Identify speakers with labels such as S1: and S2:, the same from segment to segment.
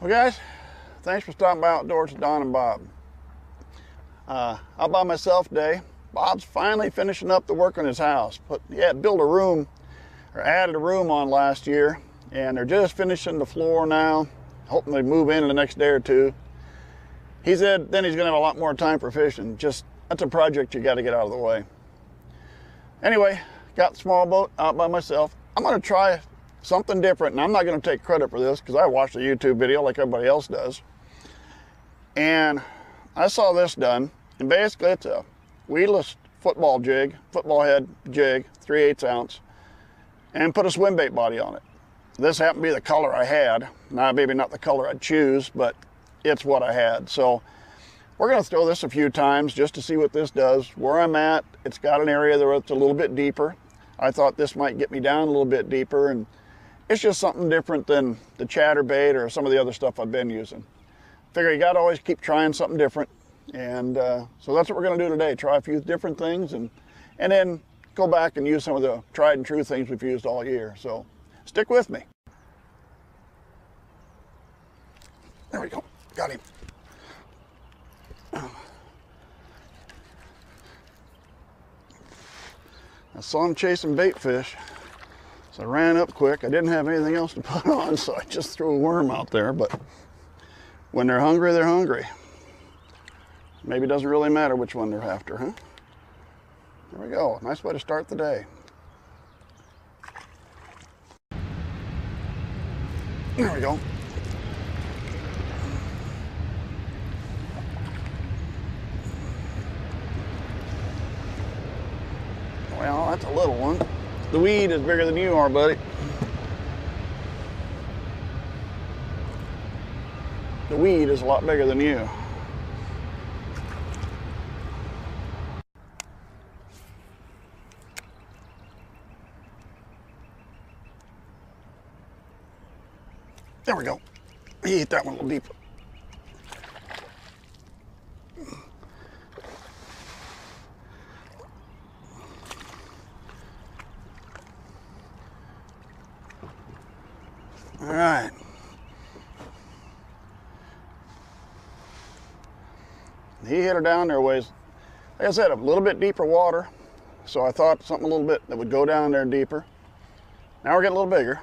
S1: Well guys, thanks for stopping by Outdoors with Don and Bob. Out by myself today. Bob's finally finishing up the work on his house. He had built a room, or added a room on last year, and they're just finishing the floor now, hoping they move in the next day or two. He said then he's gonna have a lot more time for fishing. Just, that's a project you gotta get out of the way. Anyway, got the small boat out by myself. I'm gonna try something different, and I'm not going to take credit for this because I watched a YouTube video like everybody else does. And I saw this done, and basically it's a weedless football head jig, 3/8 ounce, and put a swim bait body on it. This happened to be the color I had. Now, maybe not the color I'd choose, but it's what I had. So we're going to throw this a few times just to see what this does. Where I'm at, it's got an area where it's a little bit deeper. I thought this might get me down a little bit deeper, and it's just something different than the chatterbait or some of the other stuff I've been using. Figure you got to always keep trying something different. And so that's what we're going to do today. Try a few different things and then go back and use some of the tried and true things we've used all year. So stick with me. There we go. Got him. I saw him chasing bait fish. So I ran up quick. I didn't have anything else to put on, so I just threw a worm out there. But when they're hungry, they're hungry. Maybe it doesn't really matter which one they're after, huh? There we go. Nice way to start the day. There we go. Well, that's a little one. The weed is bigger than you are, buddy. The weed is a lot bigger than you. There we go. He hit that one a little deeper. All right. He hit her down there ways. Like I said, a little bit deeper water. So I thought something a little bit that would go down there deeper. Now we're getting a little bigger.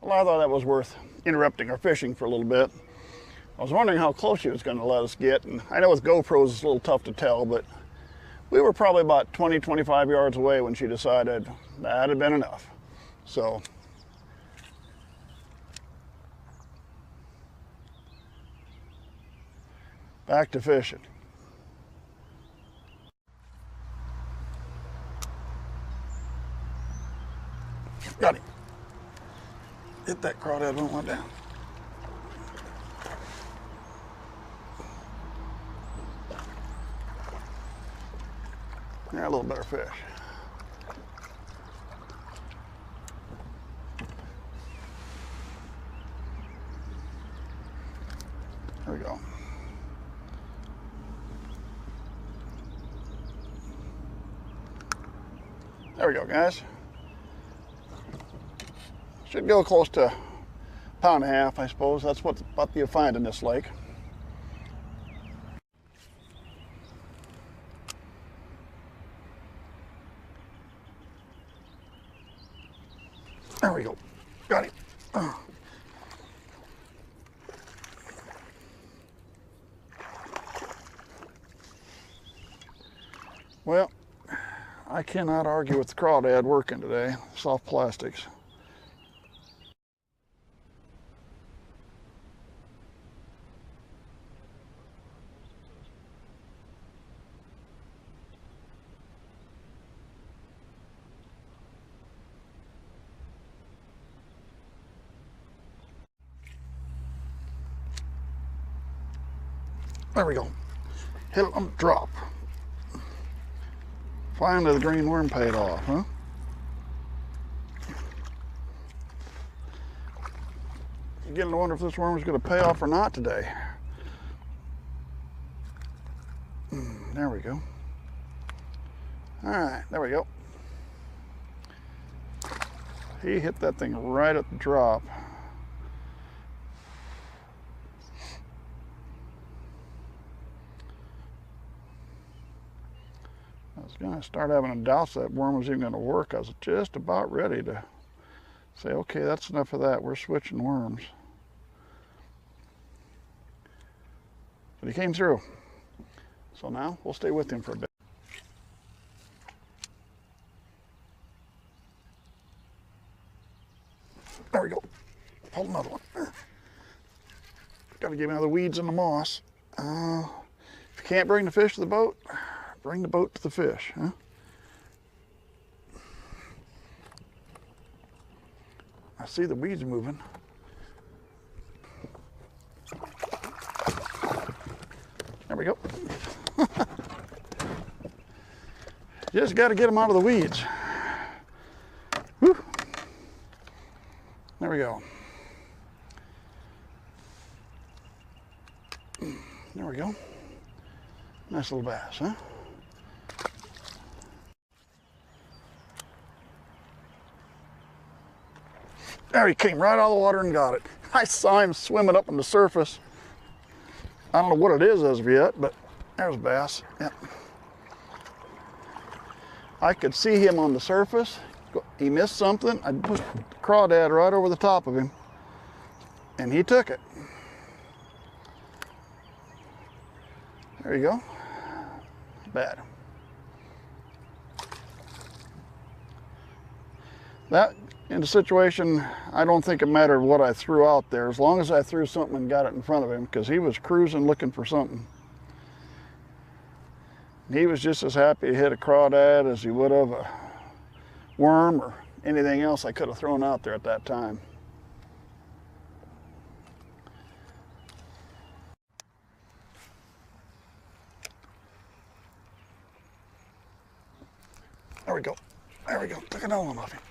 S1: Well, I thought that was worth interrupting our fishing for a little bit. I was wondering how close she was going to let us get, and I know with GoPros it's a little tough to tell, but we were probably about 20, 25 yards away when she decided that had been enough. So back to fishing. Got him. Hit that crawdad one went down. Yeah, a little better fish. There we go. There we go, guys. Should go close to 1.5 pounds, I suppose. That's what you'll find in this lake. There we go. Got him. Well, I cannot argue with the crawdad working today. Soft plastics. There we go. Hit it on the drop. Finally, the green worm paid off, huh? Beginning to wonder if this worm is going to pay off or not today. There we go. All right, there we go. He hit that thing right at the drop. I was going to start having a doubt that worm was even going to work. I was just about ready to say, okay, that's enough of that. We're switching worms. But he came through. So now we'll stay with him for a bit. There we go. Hold another one. Got to get out of the weeds and the moss. If you can't bring the fish to the boat, bring the boat to the fish, huh? I see the weeds moving. There we go. Just got to get them out of the weeds. Whew. There we go. There we go. Nice little bass, huh? There, he came right out of the water and got it. I saw him swimming up on the surface. I don't know what it is as of yet, but there's a bass. Yep. I could see him on the surface. He missed something. I pushed the crawdad right over the top of him, and he took it. There you go. Bad. That, in the situation, I don't think it mattered what I threw out there, as long as I threw something and got it in front of him, because he was cruising looking for something. He was just as happy to hit a crawdad as he would have a worm or anything else I could have thrown out there at that time. There we go. There we go. Took another one off him.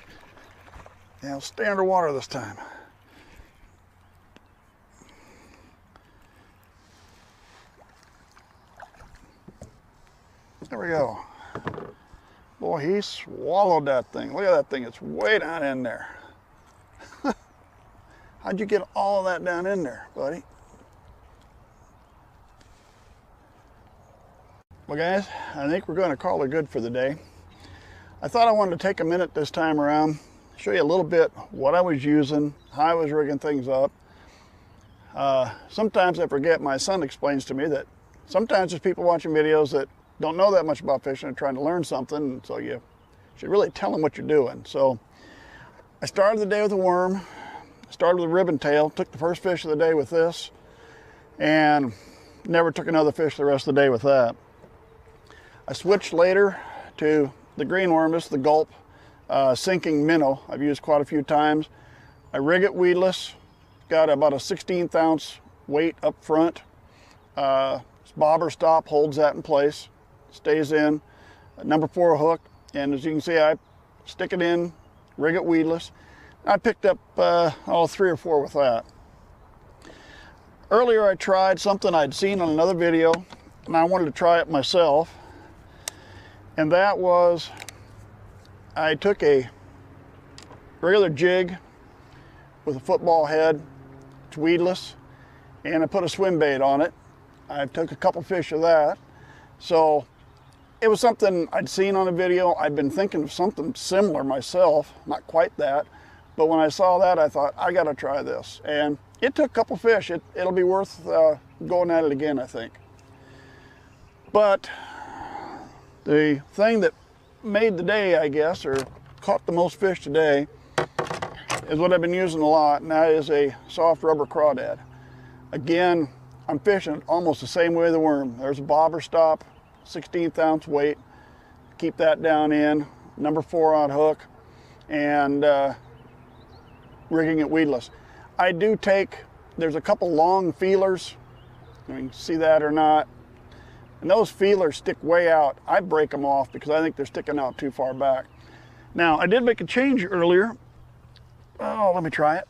S1: Yeah, I'll stay underwater this time. There we go. Boy, he swallowed that thing. Look at that thing. It's way down in there. How'd you get all of that down in there, buddy? Well, guys, I think we're going to call it good for the day. I thought I wanted to take a minute this time around, show you a little bit what I was using, how I was rigging things up. Sometimes I forget, my son explains to me that sometimes there's people watching videos that don't know that much about fishing and trying to learn something, so you should really tell them what you're doing. So I started the day with a worm, started with a ribbon tail, took the first fish of the day with this, and never took another fish the rest of the day with that. I switched later to the green worm. This is the Gulp sinking minnow. I've used quite a few times. I rig it weedless, got about a 16th ounce weight up front. This bobber stop holds that in place, stays in. Number 4 hook, and as you can see, I stick it in, rig it weedless. I picked up 3 or 4 with that. Earlier I tried something I'd seen on another video, and I wanted to try it myself. And that was, I took a regular jig with a football head, it's weedless, and I put a swim bait on it. I took a couple fish of that. So it was something I'd seen on a video. I'd been thinking of something similar myself, not quite that, but when I saw that, I thought, I gotta try this. And it took a couple fish. It'll be worth going at it again, I think. But the thing that made the day, I guess, or caught the most fish today, is what I've been using a lot, and that is a soft rubber crawdad. Again, I'm fishing almost the same way the worm. There's a bobber stop, 16th ounce weight. Keep that down in, number 4 on hook, and rigging it weedless. I do take, there's a couple long feelers, you can see that or not. and those feelers stick way out. I break them off because I think they're sticking out too far back. Now, I did make a change earlier. Oh, let me try it.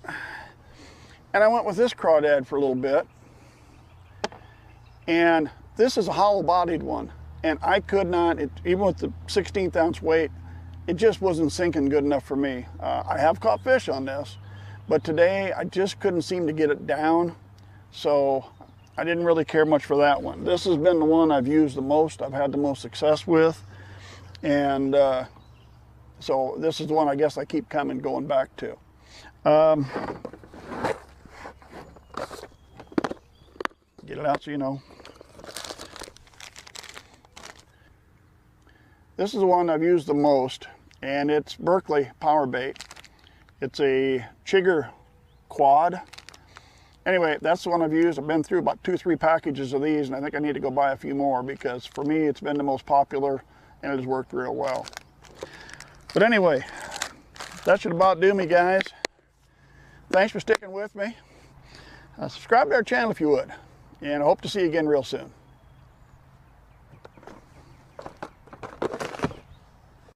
S1: And I went with this crawdad for a little bit. And this is a hollow-bodied one. And I could not, even with the 16th ounce weight, it just wasn't sinking good enough for me. I have caught fish on this, but today I just couldn't seem to get it down. So I didn't really care much for that one. This has been the one I've used the most, I've had the most success with. And so this is the one I guess I keep going back to. Get it out so you know. This is the one I've used the most, and it's Berkeley power bait. It's a Chigger quad. Anyway, that's the one I've used. I've been through about 2 or 3 packages of these, and I think I need to go buy a few more because for me it's been the most popular and it has worked real well. But anyway, that should about do me, guys. Thanks for sticking with me. Subscribe to our channel if you would, and I hope to see you again real soon.